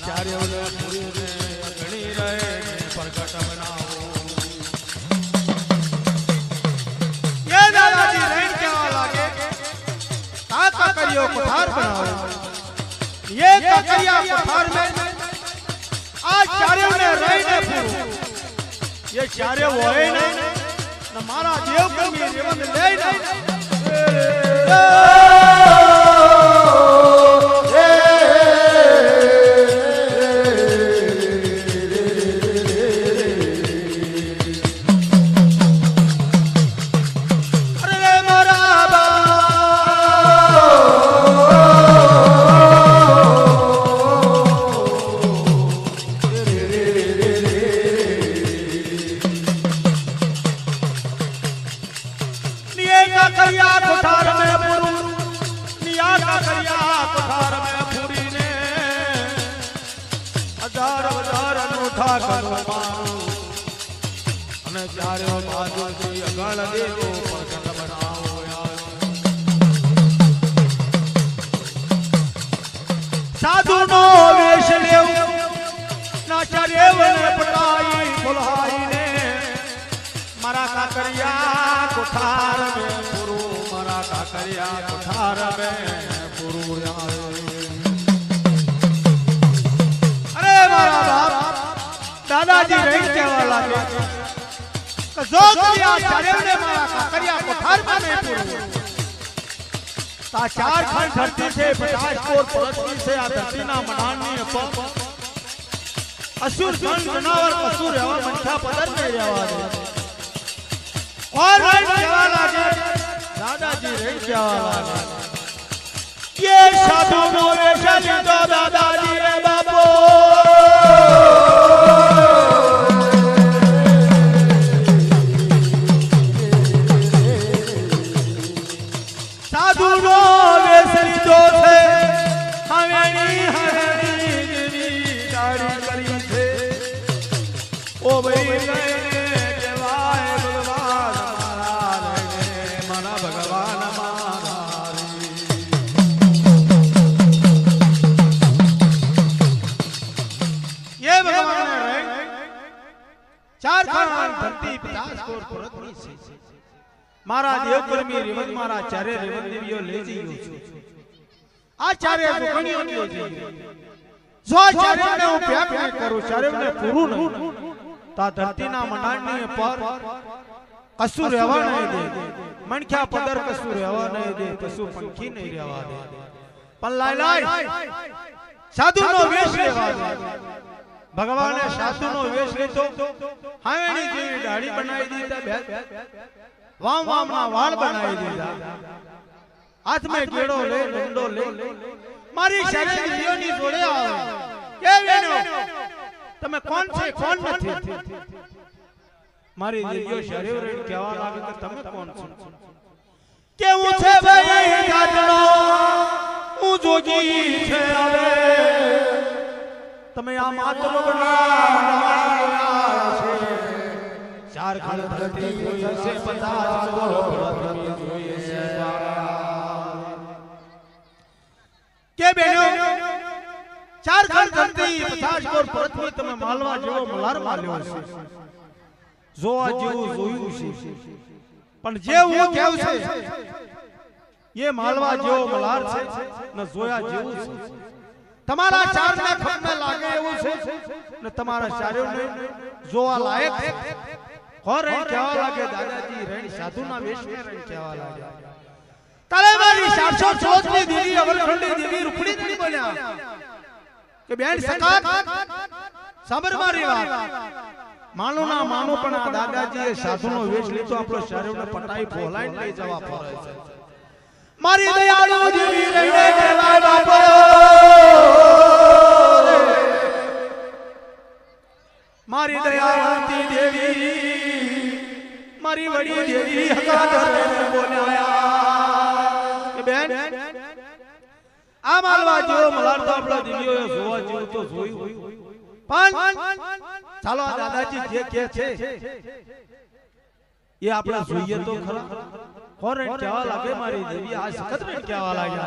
ચાર્યોને પૂરીને ઘણી રહે પ્રગટ બનાવો ये दादाजी रैन केवा लागे काका करियो कोठार बनाओ ये काकरिया कोठार में आज चार्यों ने रैने पूरो ये चार्य होए ने न मारा देव कमी जीवन ले ने साधु नो वेश लेव नाचार्य ने पटाई बुलाई ने मारा काकरिया कोठार में गुरु मारा काकरिया कोठार में गुरु अरे मारा बाप दादाजी रैन केवा लागे जो करिया चार्य ने मारा काकरिया कोठार में नहीं गुरु चार खंड धरती से 50 कोर पृथ्वी से आ धरती ना मनानी पर असुर गण जनावर असुर एवं मनखा पदर में रहवा दे और रैन केवा लागे दादाजी रैन केवा लागे ये साधु नो वेश लीधो दादाजी रे बापो साधु नो वेश लीधो छे हवेणी हवेणी देवी दाड़ी करी छे ओ भाई लઈને કેવાય ભગવાન મારા લઈને મારા ભગવાન મારા ये भगवान है चार खान धरती 50 कोर पृथ्वी से मारा देवकर्मी रेवत मारा चारे रेवत देवियो ले जीयो आचार्य दुखणियो ले जीयो जो आचार्य ने હું પ્યાક ન કરું ચારે ને પૂરું ન તા ધરતી ના મંડાણની પર કશું રહેવા નહીં દે મણખ્યા પદર કશું રહેવા નહીં દે પશુ પંખી નહીં રહેવા દે પણ લાય સાધુ નો વેશ રહેવા દે ભગવાને સાધુ નો વેશ લીધો હાવેણી જેવી દાઢી બનાવી દીધા वाम वाम ना वाल बनाई दीदा हाथ में केड़ो ले डंडो ले मारी शरीर जीवनी जोड़े आवे के वेनो तमे कौन छे कौन नथी मारी जीवियो शरीर रे केवा लागे के तमे कौन छो केवू छे भाई गाजनो હું જોગી છે આવે તમે આ માતરો બના છે चार खंड धरती कोई से 50 कोर पृथ्वी જોઈએ છે के बेनो चार खंड धरती 50 कोर पृथ्वी તમે માલવા જેવો મલાર માલ્યો છે જોવા જેવું જોયું છે પણ જે હું કેવ છે ये मालवा જેવો મલાર છે ને જોયા જેવું છે તમારા ચાર ને ખપને લાગે એવું છે ને તમારા ચાર્યોને જોવા લાયક છે और रैन केवा लागे दादाजी रैन साधु ना वेश में रैन केवा लागे तलेवारी 714 ની દેવી અવરખંડી દેવી રૂપડી નહીં બન્યા કે બેન સકાત સાબર મારી વાત માનો ના માનો પણ આ દાદાજીએ સાધુ નો વેશ લીધો આપણો શરીરને પટાઈ ફોલાઈને લઈ જવા ફરે છે મારી દયાળુ દેવી રૈને કેવા બાપો મારી દયાવંતી દેવી मारी बड़ी देवी हकादर ने बोलाया के बेन आ मालवा जो मलार तो आपला देवियो જોવા જેવું તો જોયું પણ ચાલો દાદાજી જે કે છે ये आपला જોઈએ તો ખરા કોણ કેવા લાગે મારી દેવી આ સખત में કેવા લાગે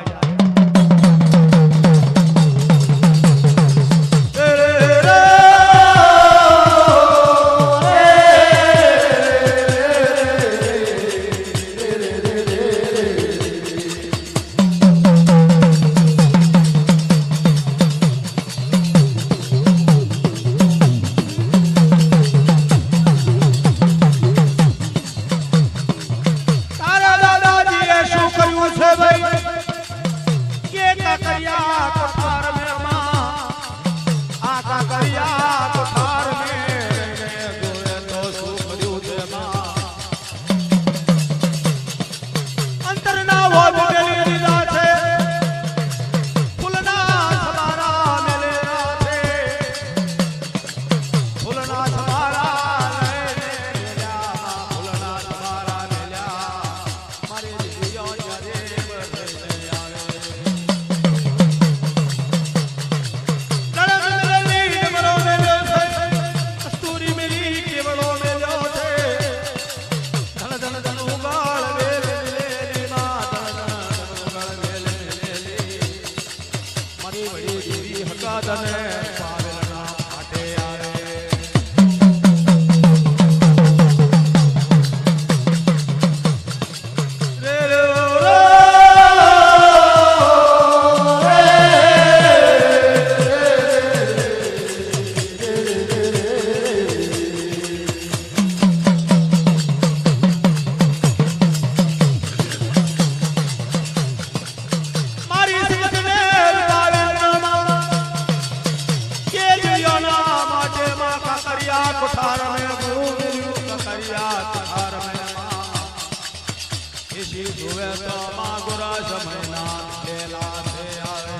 જોવે તો માગુરા સમયના ખેલા છે આવે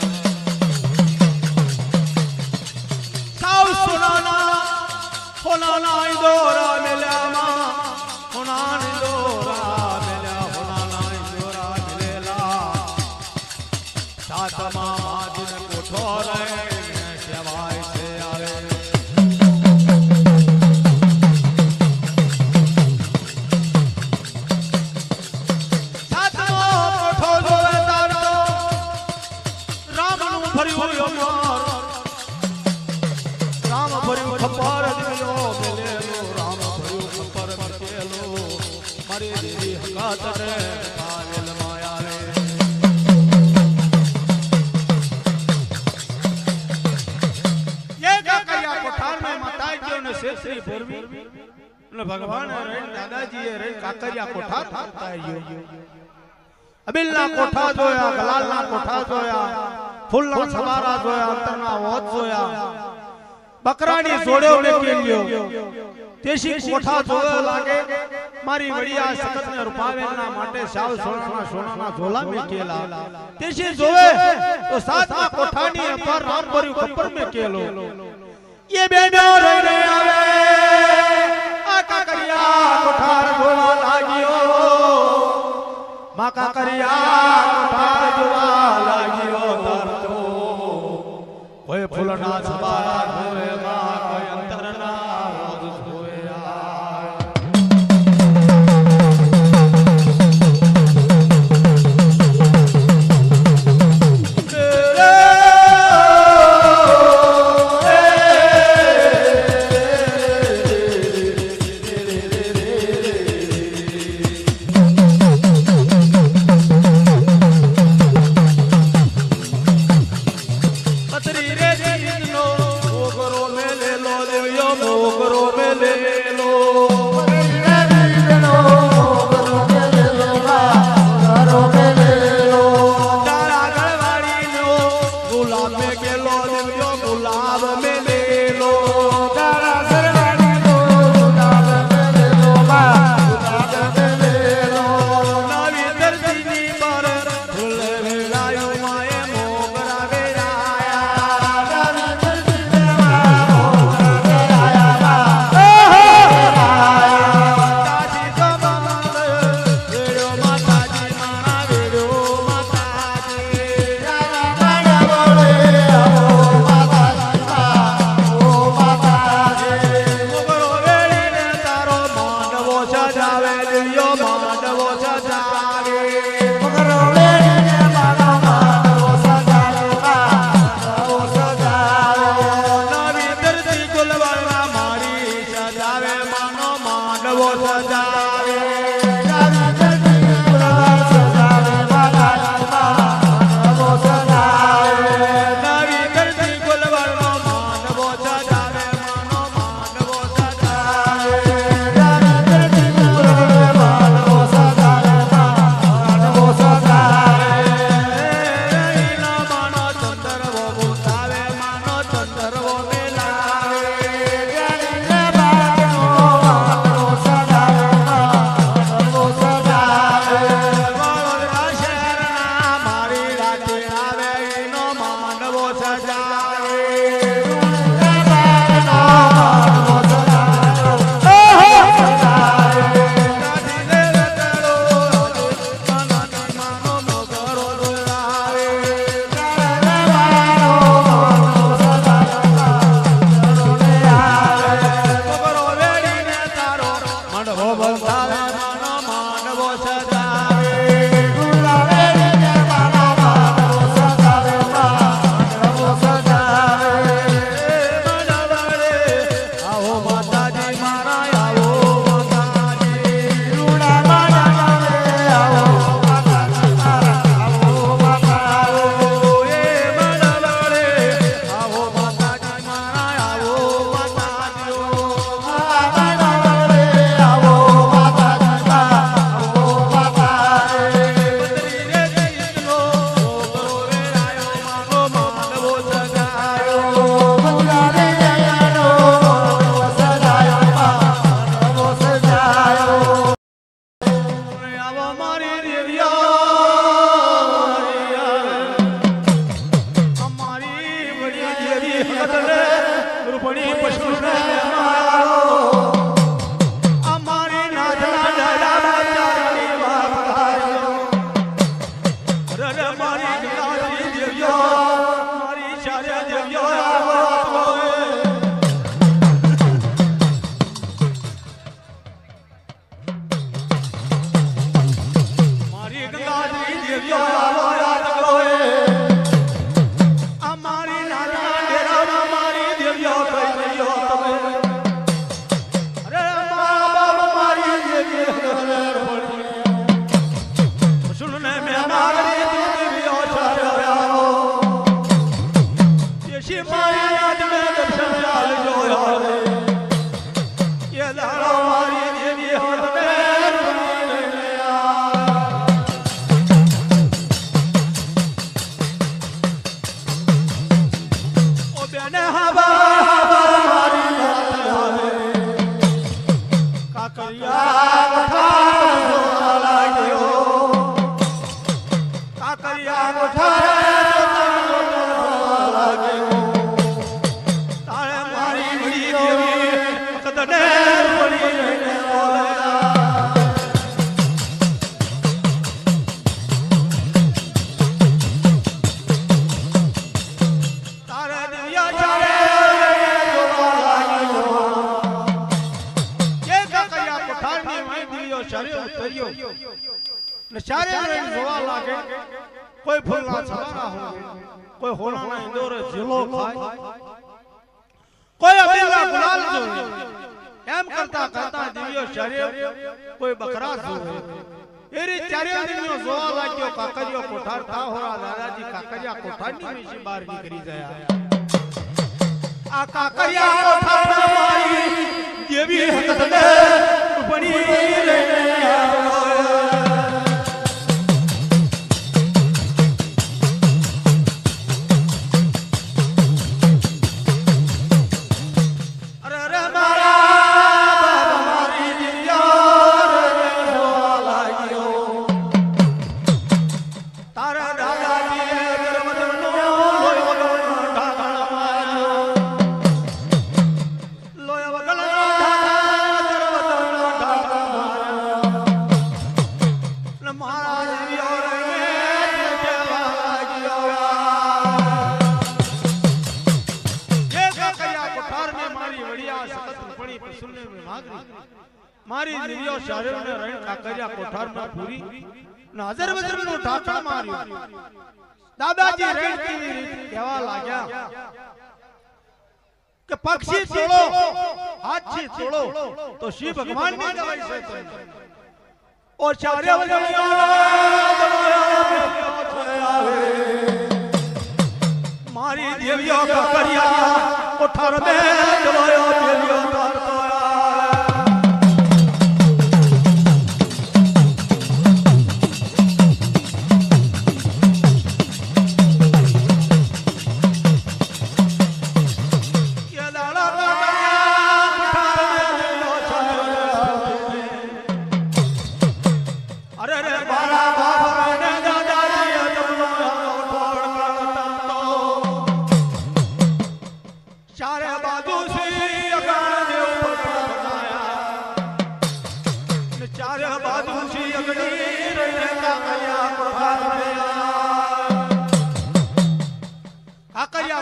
સાવ સોનાના દોરા મેલ્યામાં સોનાની દોરા મેલ્યા સોનાના દોરા મેલેલા સાતમા માદિન કોઠો રે સેવાય છે આવે રામ ભર્યું ખપ્પર દિલો મેલેલો રામ ભર્યું ખપ્પર કેલો મારી દેવી હકાત રે પાવેલ માયા રે ये काकरिया कोठार में माताजी ने शेषरी भरवी ने भगवान रे दादाजी रे काकरिया कोठार थायो अबिलना कोठा जोया गलालना कोठा जोया फूलना सवारा जोया अंतरना वोत जोया बकरानी जोड़े ने केलियो तेशी कोठा जोवे लागे मारी वडिया सकत ने रुपावेलना माटे साव सोनाना झोला में केला तेशी जोवे तो सातमा कोठानी पर राम भर्યું खप्पर में केलो ये बेनो रही रे आवे आ काकरिया कोठार जोवा लागियो मा काकरिया कोठार जोवा लागियो तरतो कोई फूलना सवारा जोवे मां कोई अंतरना रोज जोया રૂપણી પશુને મારો અમારી નાથના દયા ચારણી વાપરાયો રે મારી ગંગાજી દેવ્યો મારી ચારે દેવ્યો મારી ગંગાજી દેવ્યો कोई फूलना छाना हो कोई होना इंदौर जिलो खाए कोई अबेला गुलाल जो एम करता करता दिव्यो शरीर कोई बकरा जो एरी चारे दिव्यो जोआ लाग्यो काकरियो कोठार था होरा दादाजी काकरिया कोठारनी में से बाहर निकली जाया आ काकरिया कोठार मारी देवी हकत ने बनी रे मारी दिव्यो शरीर ने रण काकरिया कोठार में पूरी नजर वजर नो ढाका मारियो दादाजी रण की केवा लाग्या के पक्षी तोड़ो हाथी तोड़ो तो शिव भगवान ने गवाई से और चारे वजर मारी दिव्यो काकरिया कोठार में दबायो दिव्यो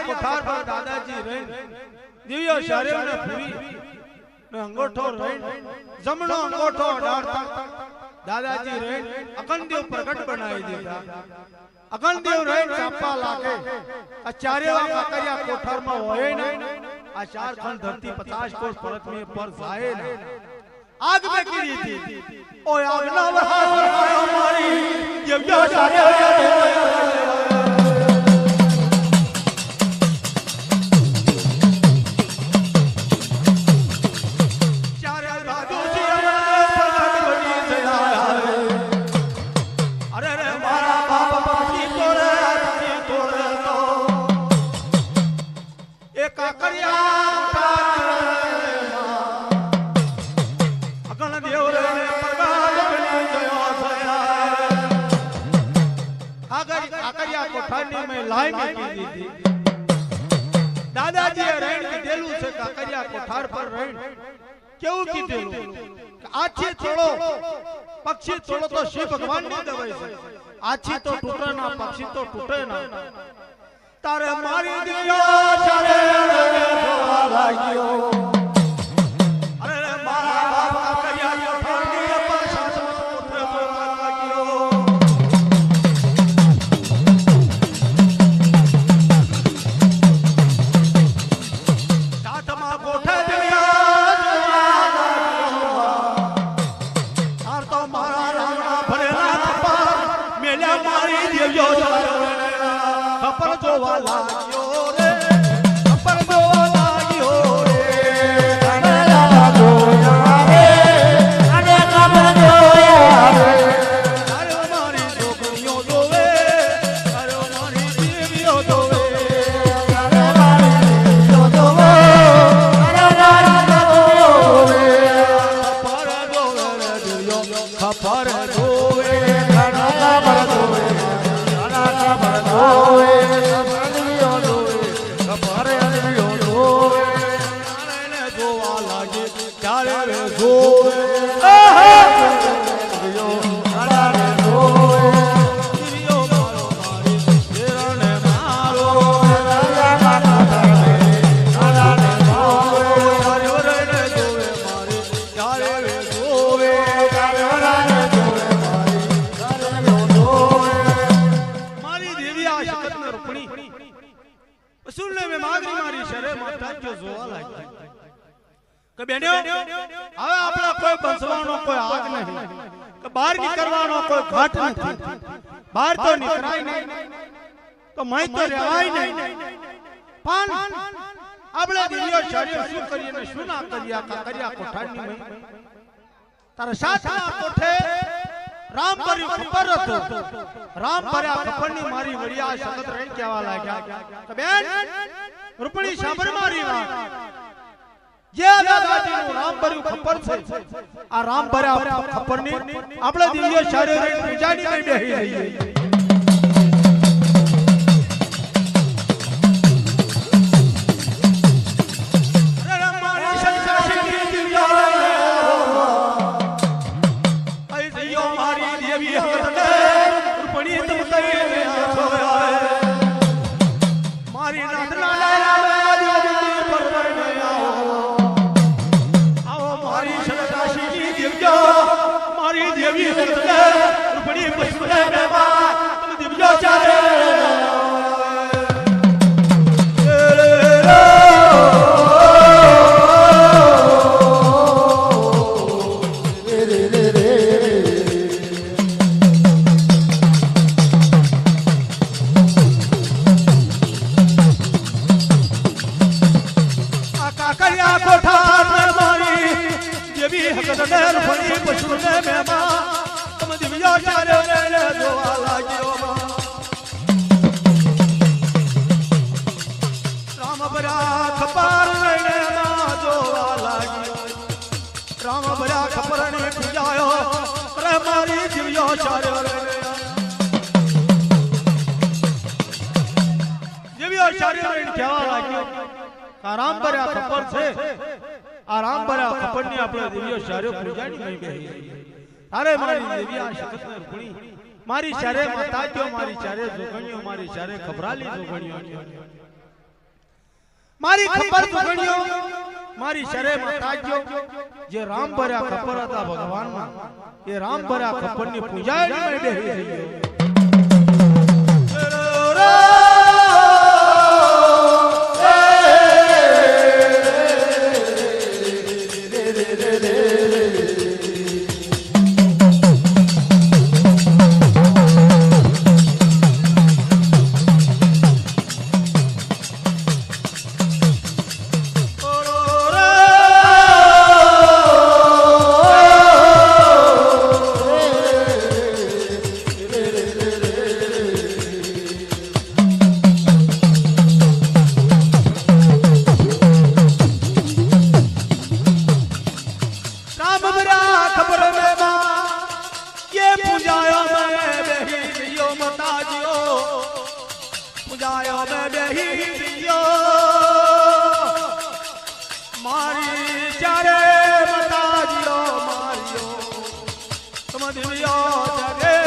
कोठार पर दादाजी रहे दिव्यो शरीर ने पूरी ने अंगूठो रहे जमनो अंगूठो डालता दादाजी रहे अखंडदेव प्रकट बनाई देता अखंडदेव रहे चापा लाके आचार्यवा काकरिया कोठार में होए ने आ चार खंड धरती 50 कोस परत में पर जाए ना आग में गिरी थी ओ आग ना वहां हमारी दिव्यो शरीर कोठारनी में लाई में की दी थी दादाजी रण के देलू કોઠાર પર રહીને કેવું કીધેલું કે આછી તોડો પક્ષી તોડો તો શિવ ભગવાન ની દવાઈ છે આછી તો તૂટે ના પક્ષી તો તૂટે ના તારે મારી દિયા ચારે જોવા લાગ્યો અરે મારા બાપા કયા કોઠારની પાછા કોઠે જોવા લાગ્યો સાતમા કોઠે ખબર જોવા લાગ્યો રે ખબર જોવા લાગ્યો રે કનલા જોયા રે અને ખબર જોયા રે અરે મારી છોકરીઓ જોવે અરે મારી દેવીઓ જોવે અરે મારી દેવીઓ જોવે અરે મારી દેવીઓ જોવે ખબર જોવે રે દેવીઓ ખબર જોવે ખબર જોવે बाहर निकलवानो कोई घाट नहीं बाहर तो निकराय नहीं तो मैं तो रहवाय नहीं पण આપણે દિવ્યો શરીર શું કરીએ ને શું ના કર્યા કાકરિયા કોઠારની મેં તારા સાતમા કોઠે રામ ભર્યું ખબર હતો રામ ભર્યા ખબરની મારી વડિયા સખત રહી કહેવા લાગ્યા તો બેન રૂપણી સાંભળ મારી વાત જે દાદાજીનું રામ ભર્યું ખબર છે આ રામ ભર્યા ખબરની આપણે દિવ્ય શરીર પૂજાની મેં બેહી રહીએ આરામ ભર્યા ખબર છે આરામ ભર્યા ખબરની આપણે દિવ્ય શારે પૂજાની મેં બેહી અરે મારી દેવી આ શક્તિને રૂપણી મારી શારે માતાજીઓ મારી શારે જોગણીઓ મારી શારે ખબરાલી જોગણીઓ મારી ખબર જોગણીઓ મારી શારે માતાજીઓ જે રામ ભર્યા ખબર હતા ભગવાનમાં એ રામ ભર્યા ખબરની પૂજાની મેં બેહી ચારે માતાજીઓ મારીઓ સમધિયો ચારે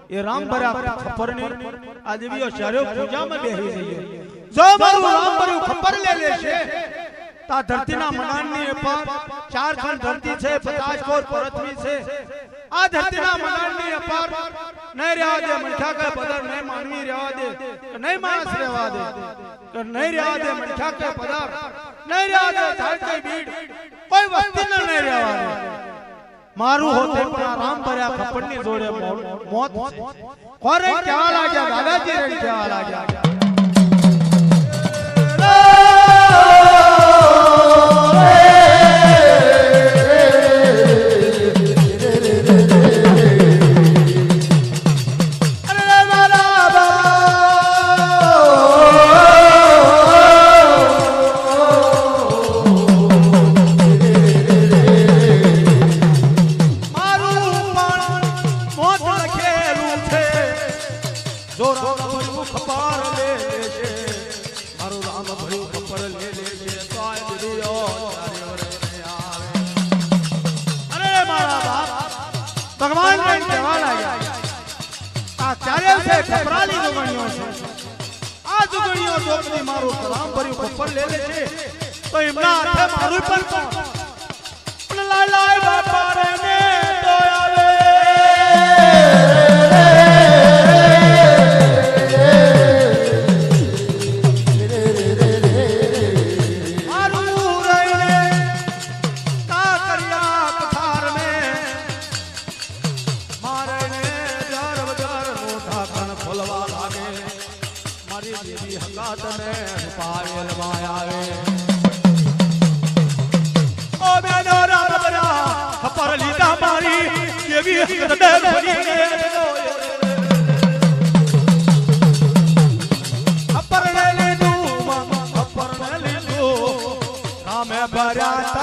ये राम भरा खप्पर ने आदमियों चारों पूजा में बेही जइयो जो मारू राम भरू खप्पर ले ले छे ता धरती ना मकान ની પર ચાર ખંડ ધરતી છે 50 કોર પૃથ્વી છે આ ધરતી ના મકાન ની પર નહીં રહેવા દે મઠા કે પદર નહીં માનવી રહેવા દે કે નહીં માણસ રહેવા દે કે નહીં રહેવા દે મઠા કે પદર નહીં રહેવા દે ઝાડ કે ભીડ કોઈ વસ્તી ન નહીં રહેવા દે मारू होते पण राम भर्या खप्पड़नी जोड़े मौत कोरे केवा लाग्या दादाजी रे केवा लाग्या भगवान ने केवा लाग्या आ चारे से खपराली जुगणियों से आ जुगणियों जोकनी मारो राम भर्यु खप्पर ले ले छे तो इमना हाथे मारू पण कोण लाय लाय बापा रे ने तो आवे Para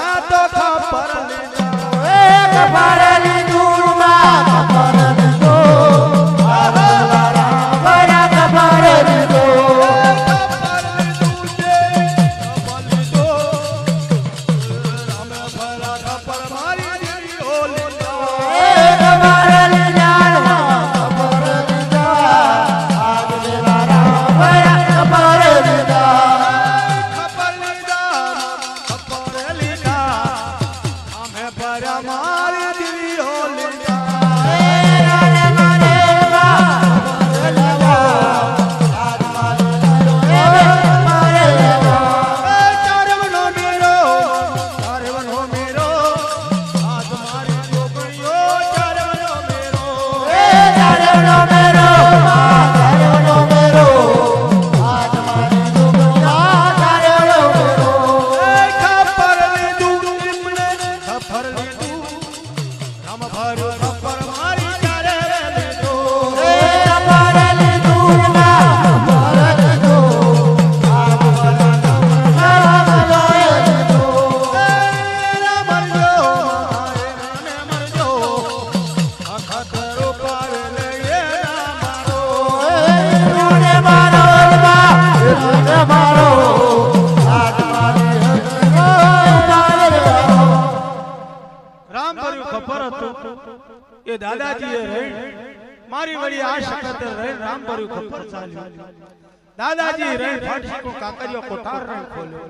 વળી આ શકત રહે રામ ભર્યું ખબર ચાલ્યું દાદાજી રહે ફાટસી કો કાકરિયો કોઠાર રહે ખોલ્યો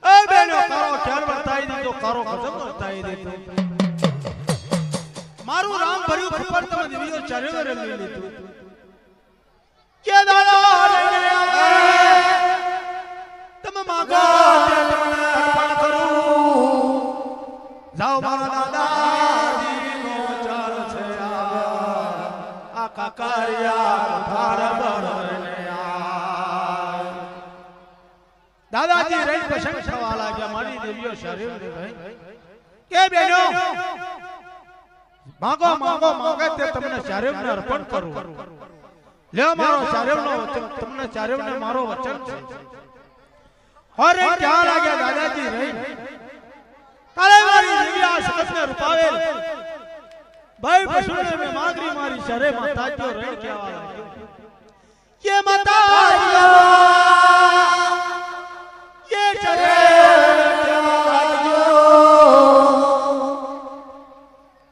એ બેનો કારો ખ્યાલ વર્તાઈ દીધો કારો ખજમ વર્તાઈ દીધો મારું રામ ભર્યું ખબર તમે દિવ્યો ચાર્યો રે લઈ લીધું કે દાદા રે તમે માગો તમને અર્પણ કરું જાઓ મારા દાદાજી નો ચાલ છે આ કાકરિયા કોઠાર બરને દાદાજી રહી પસંદ થવા લાગ્યા મારી દેવીઓ શરીર રે ભાઈ કે બેનો માગો માગો માગે તે તમને ચારેવને અર્પણ કરું લે મારો ચારેવનો વચન તમને ચારેવને મારો વચન છે હોરે ક્યાં લાગ્યા દાદાજી રહી તારે મારી દેવી આ શકતને રૂપાવેલ ભાઈ પશુને મે માગરી મારી શરે માતાજીઓ રહી કેવા લાગ્યો કે માતાજીઓ ये चले क्या लागियो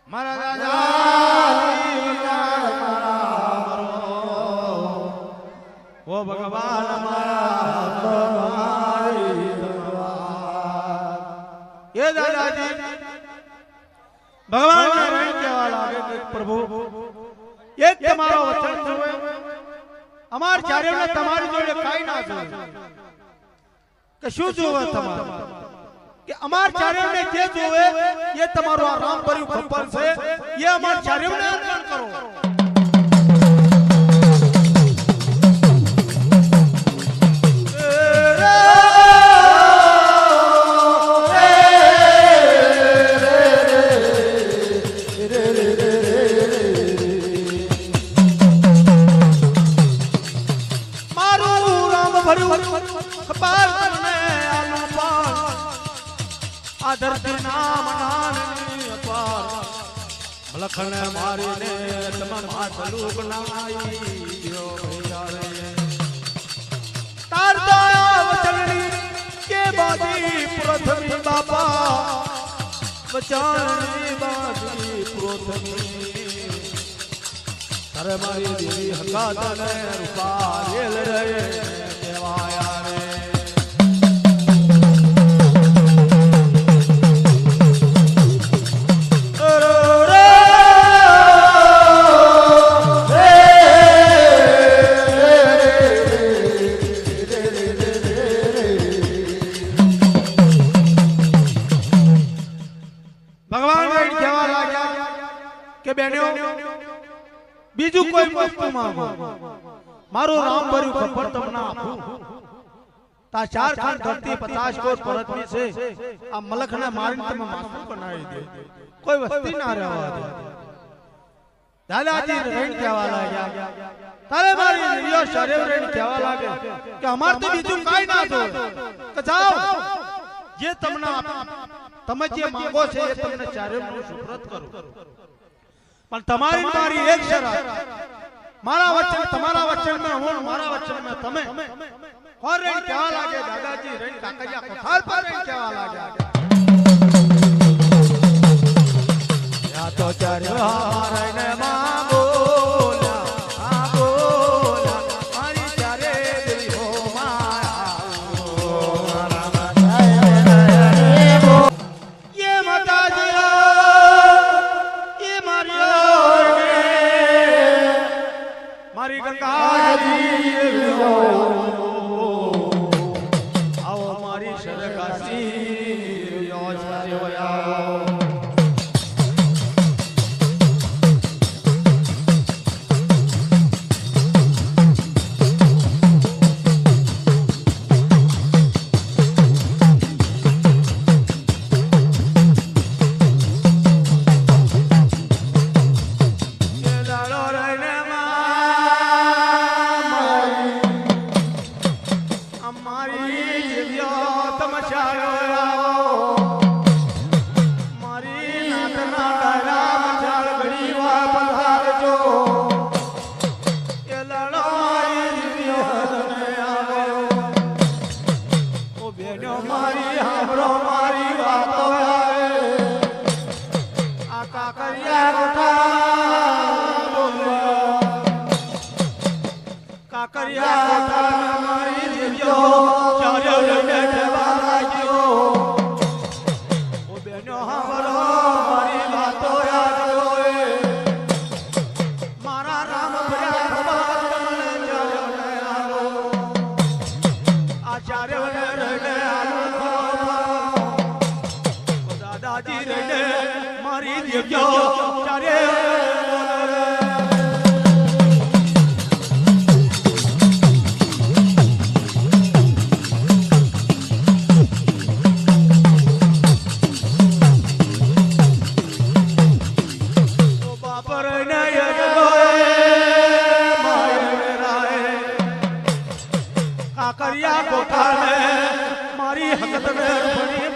मारा दादाजी मारा मरो वो भगवान मारा ये दादाजी भगवान ने रही केवा लागे कि प्रभु एक તમારો વચન જોવે અમાર ચારેને તમારી જોડે કાઈ ના જોવે કે શું જોવે તમારે કે અમાર ચારેવને જે જોવે એ તમારો આ રામ ભર્યું ખબર છે એ અમાર ચારેવને અર્પણ કરો મારું રામ ભર્યું ખબર धरती नाम नाननी अपार लखन मारी ने तम मातलू बनाई दियो यारे तार दया वचननी के बादी प्रथमी बापा वचननी बादी प्रथमी तारे मारी देवी हकात ने रूपा रेल रे देवाया रे બીજું કોઈ વસ્તુ માંગો મારું રામ ભર્યું ખબર તમને આપું તા ચાર ખાન ધરતી 50 કોસ પરતની છે આ મલખને મારીને તમે માસૂમ બનાવી દે કોઈ વસ્તી ના રહેવા દે દાદાજી રહીને કહેવા લાગ્યા તારે મારી દેવીઓ શરીર રહીને કહેવા લાગે કે અમાર તો બીજું કાઈ ના જોવે કે જાઓ જે તમને તમે જે માંગો છે એ તમને ચારેવનું સુપ્રત કરું પણ તમારી મારી એક શરત મારા વચન તમારા વચન में હું મારા વચન में તમે और રેણ કેવા લાગે દાદાજી રેણ કાકરિયા કોઠાર પર રેણ કેવા લાગે યા તો ચાર્યો હારને માંગો કાકરિયા કોઠા મારી દેજો ચાર્યો લઈને ઠેવા લાગ્યો ઓ બેનો હાવરો મારી વાતો યાદ હોય મારા રામ ભર્યા ખબર ચાર્યો ને આલો આ ચાર્યો ને રડે આલો દાદાજી રડે મારી દેજો ચાર્યો કાકરિયા કોઠા મારી હકત ને